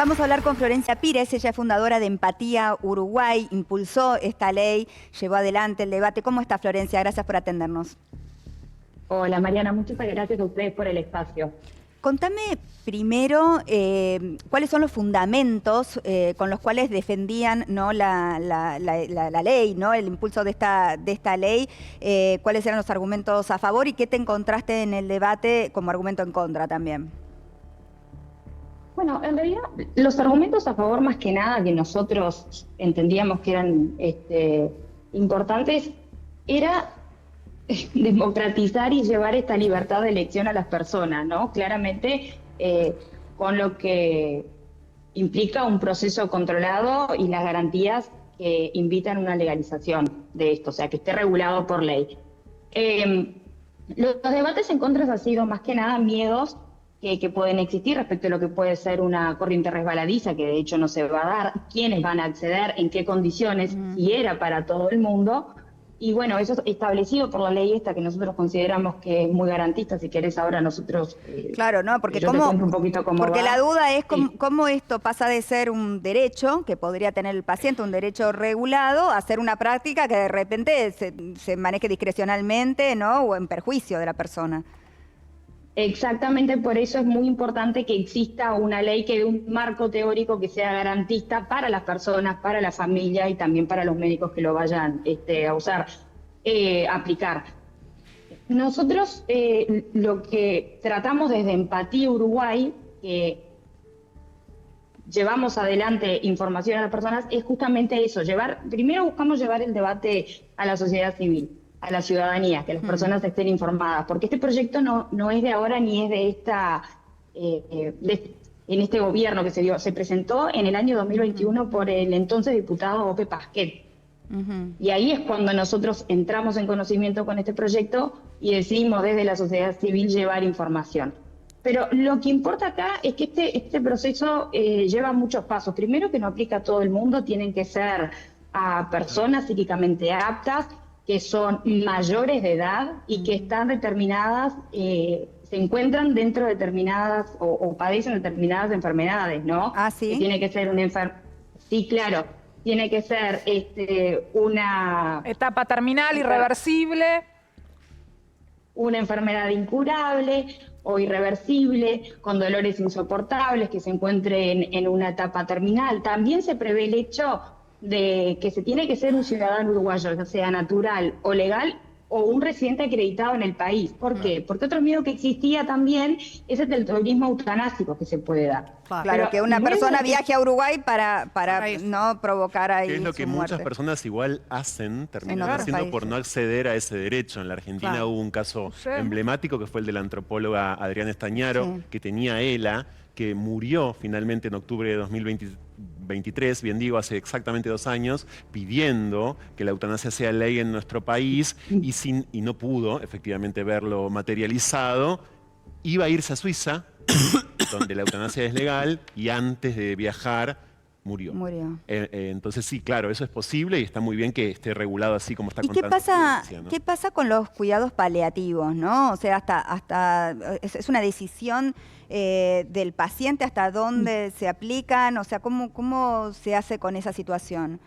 Vamos a hablar con Florencia Pires, ella es fundadora de Empatía Uruguay, impulsó esta ley, llevó adelante el debate. ¿Cómo está, Florencia? Gracias por atendernos. Hola Mariana, muchas gracias a ustedes por el espacio. Contame primero cuáles son los fundamentos con los cuales defendían, ¿no?, la ley, ¿no?, el impulso de esta ley, cuáles eran los argumentos a favor y qué te encontraste en el debate como argumento en contra también. Bueno, en realidad los argumentos a favor más que nada que nosotros entendíamos que eran importantes era democratizar y llevar esta libertad de elección a las personas, ¿no? Claramente con lo que implica un proceso controlado y las garantías que invitan a una legalización de esto, o sea, que esté regulado por ley. Los debates en contra han sido más que nada miedos que pueden existir respecto a lo que puede ser una corriente resbaladiza, que de hecho no se va a dar, quiénes van a acceder, en qué condiciones, si era para todo el mundo. Y bueno, eso es establecido por la ley esta que nosotros consideramos que es muy garantista. Si querés ahora nosotros... Claro, ¿no? Porque, yo te cuento un poquito cómo porque va. la duda es cómo esto pasa de ser un derecho que podría tener el paciente, un derecho regulado, a ser una práctica que de repente se maneje discrecionalmente, ¿no?, o en perjuicio de la persona. Exactamente, por eso es muy importante que exista una ley que dé un marco teórico que sea garantista para las personas, para la familia y también para los médicos que lo vayan a usar, aplicar. Nosotros lo que tratamos desde Empatía Uruguay, que llevamos adelante información a las personas, es justamente eso, primero buscamos llevar el debate a la sociedad civil, a la ciudadanía, que las personas estén informadas, porque este proyecto no es de ahora ni es de en este gobierno que se presentó en el año 2021 por el entonces diputado Ope Pasquet. Y ahí es cuando nosotros entramos en conocimiento con este proyecto y decidimos desde la sociedad civil llevar información. Pero lo que importa acá es que este proceso lleva muchos pasos. Primero, que no aplica a todo el mundo, tienen que ser a personas psíquicamente aptas, que son mayores de edad y que están determinadas, se encuentran dentro de determinadas o padecen determinadas enfermedades, ¿no? Ah, ¿sí? Que tiene que ser Sí, claro. Tiene que ser una... Etapa terminal, irreversible. Una enfermedad incurable o irreversible, con dolores insoportables, que se encuentren en una etapa terminal. También se prevé el hecho de que se tiene que ser un ciudadano uruguayo, ya sea natural o legal, o un residente acreditado en el país. ¿Por qué? Porque otro miedo que existía también es el del turismo eutanásico que se puede dar. Claro, que una persona viaje a Uruguay para no provocar ahí que es lo que muchas muerte. personas igual hacen, terminan haciendo por no acceder a ese derecho. En la Argentina hubo un caso emblemático que fue el de la antropóloga Adriana Estañaro, que tenía ELA, que murió finalmente en octubre de 2023, bien digo, hace exactamente 2 años, pidiendo que la eutanasia sea ley en nuestro país y no pudo efectivamente verlo materializado. Iba a irse a Suiza, donde la eutanasia es legal, y antes de viajar murió. Entonces sí, claro, eso es posible y está muy bien que esté regulado así como está. ¿Y qué pasa con los cuidados paliativos, no? O sea, es una decisión del paciente hasta dónde se aplican, o sea, ¿cómo se hace con esa situación?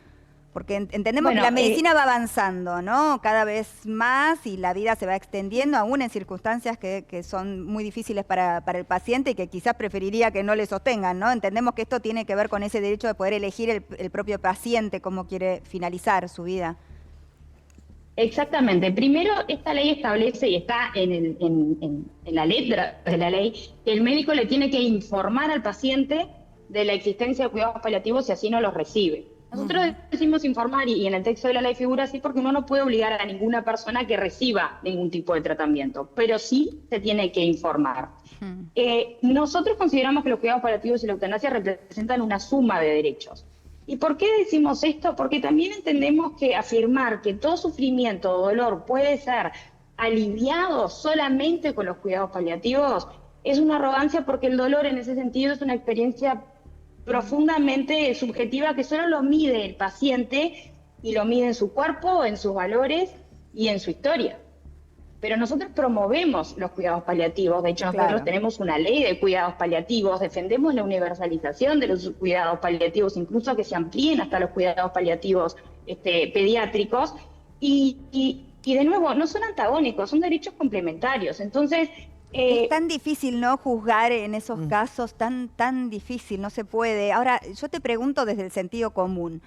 Porque entendemos que la medicina va avanzando, ¿no?, cada vez más, y la vida se va extendiendo, aún en circunstancias que son muy difíciles para el paciente y que quizás preferiría que no le sostengan, ¿no? Entendemos que esto tiene que ver con ese derecho de poder elegir el propio paciente cómo quiere finalizar su vida. Exactamente. Primero, esta ley establece, y está en la letra de la ley, que el médico le tiene que informar al paciente de la existencia de cuidados paliativos si así no los recibe. Nosotros decimos informar, y en el texto de la ley figura así, porque uno no puede obligar a ninguna persona que reciba ningún tipo de tratamiento, pero sí se tiene que informar. Nosotros consideramos que los cuidados paliativos y la eutanasia representan una suma de derechos. ¿Y por qué decimos esto? Porque también entendemos que afirmar que todo sufrimiento o dolor puede ser aliviado solamente con los cuidados paliativos es una arrogancia, porque el dolor en ese sentido es una experiencia profundamente subjetiva que solo lo mide el paciente, y lo mide en su cuerpo, en sus valores y en su historia. pero nosotros promovemos los cuidados paliativos. De hecho, nosotros tenemos una ley de cuidados paliativos, defendemos la universalización de los cuidados paliativos, incluso que se amplíen hasta los cuidados paliativos pediátricos. Y de nuevo, no son antagónicos, son derechos complementarios. Entonces, es tan difícil, ¿no?, juzgar en esos casos, tan difícil, no se puede. Ahora, yo te pregunto desde el sentido común,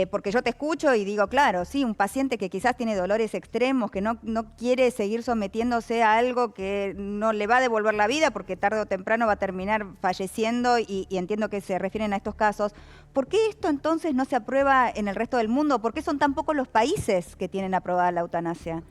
porque yo te escucho y digo, claro, sí, un paciente que quizás tiene dolores extremos, que no quiere seguir sometiéndose a algo que no le va a devolver la vida, porque tarde o temprano va a terminar falleciendo, y entiendo que se refieren a estos casos. ¿Por qué esto entonces no se aprueba en el resto del mundo? ¿Por qué son tan pocos los países que tienen aprobada la eutanasia?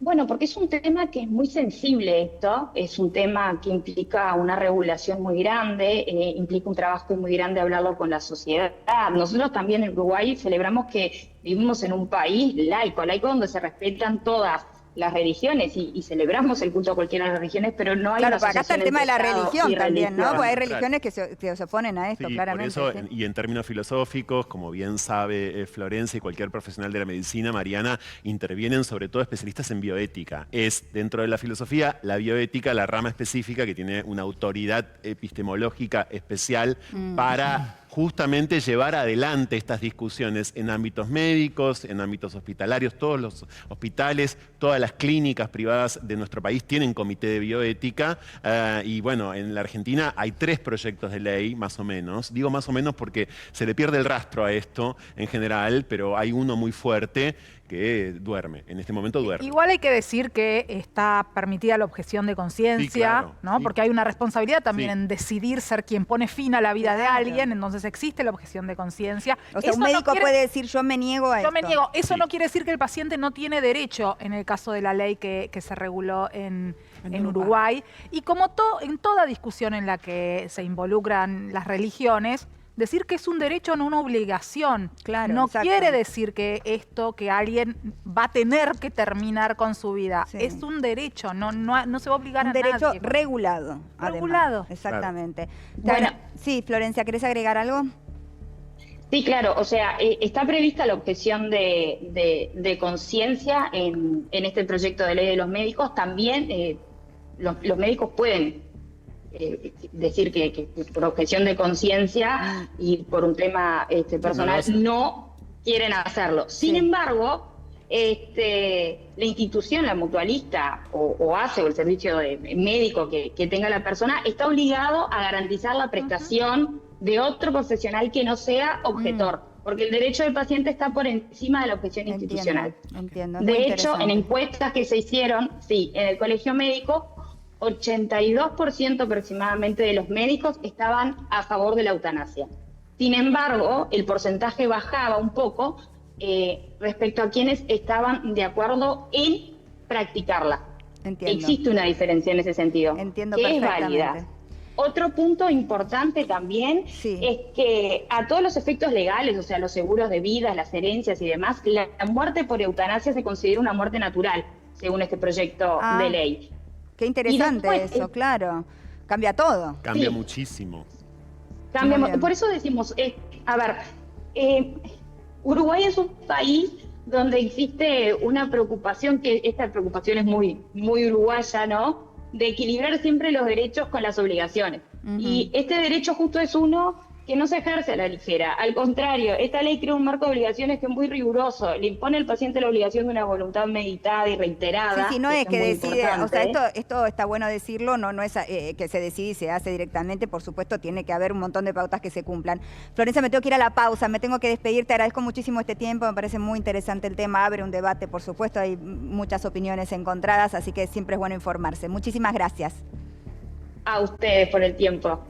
Bueno, porque es un tema que es muy sensible esto, es un tema que implica una regulación muy grande, implica un trabajo muy grande hablarlo con la sociedad. Nosotros también en Uruguay celebramos que vivimos en un país laico donde se respetan todas las religiones y celebramos el culto a cualquiera de las religiones, pero no hay... Claro, acá está el tema de la religión también, ¿no? Porque hay religiones que se oponen a esto, sí, claramente. Por eso, y en términos filosóficos, como bien sabe Florencia y cualquier profesional de la medicina, Mariana, intervienen sobre todo especialistas en bioética. Es, dentro de la filosofía, la bioética, la rama específica que tiene una autoridad epistemológica especial para justamente llevar adelante estas discusiones en ámbitos médicos, en ámbitos hospitalarios. Todos los hospitales, todas las clínicas privadas de nuestro país tienen comité de bioética, y bueno, en la Argentina hay 3 proyectos de ley, más o menos. Digo más o menos porque se le pierde el rastro a esto en general, pero hay uno muy fuerte que duerme, en este momento duerme. Igual hay que decir que está permitida la objeción de conciencia, sí, claro, ¿no? Sí. Porque hay una responsabilidad también Sí. en decidir ser quien pone fin a la vida de alguien, entonces existe la objeción de conciencia. O sea, Eso un médico no puede decir, yo me niego a esto. Yo me niego. Eso Sí. no quiere decir que el paciente no tiene derecho, en el caso de la ley que se reguló en Uruguay. Y como en toda discusión en la que se involucran las religiones, decir que es un derecho, no una obligación. Claro, no exacto. quiere decir que alguien va a tener que terminar con su vida. Sí. Es un derecho, no se va a obligar Un a derecho nadie. regulado, además. Regulado. Exactamente. Bueno. Sí, Florencia, ¿querés agregar algo? Sí, claro, o sea, está prevista la objeción de conciencia en este proyecto de ley de los médicos. También los médicos pueden decir que por objeción de conciencia y por un tema personal no quieren hacerlo. Sin embargo, la institución, la mutualista o ACE o el servicio médico que tenga la persona, está obligado a garantizar la prestación de otro profesional que no sea objetor, porque el derecho del paciente está por encima de la objeción institucional. Entiendo. De hecho, en encuestas que se hicieron, en el colegio médico, 82% aproximadamente de los médicos estaban a favor de la eutanasia. Sin embargo, el porcentaje bajaba un poco respecto a quienes estaban de acuerdo en practicarla. Entiendo. Existe una diferencia en ese sentido, Entiendo que es perfectamente. válida. Otro punto importante también es que a todos los efectos legales, o sea, los seguros de vida, las herencias y demás, la muerte por eutanasia se considera una muerte natural, según este proyecto de ley. Qué interesante después, eso, claro. Cambia todo. Cambia muchísimo. Por eso decimos, Uruguay es un país donde existe una preocupación, que esta preocupación es muy, muy uruguaya, ¿no?, de equilibrar siempre los derechos con las obligaciones. Y este derecho justo es uno que no se ejerce a la ligera. Al contrario, esta ley crea un marco de obligaciones que es muy riguroso. Le impone al paciente la obligación de una voluntad meditada y reiterada. Sí, no es que decide, o sea, importante. esto está bueno decirlo, no es que se decide y se hace directamente, por supuesto tiene que haber un montón de pautas que se cumplan. Florencia, me tengo que ir a la pausa, me tengo que despedir, te agradezco muchísimo este tiempo, me parece muy interesante el tema, abre un debate, por supuesto, hay muchas opiniones encontradas, así que siempre es bueno informarse. Muchísimas gracias. A ustedes por el tiempo.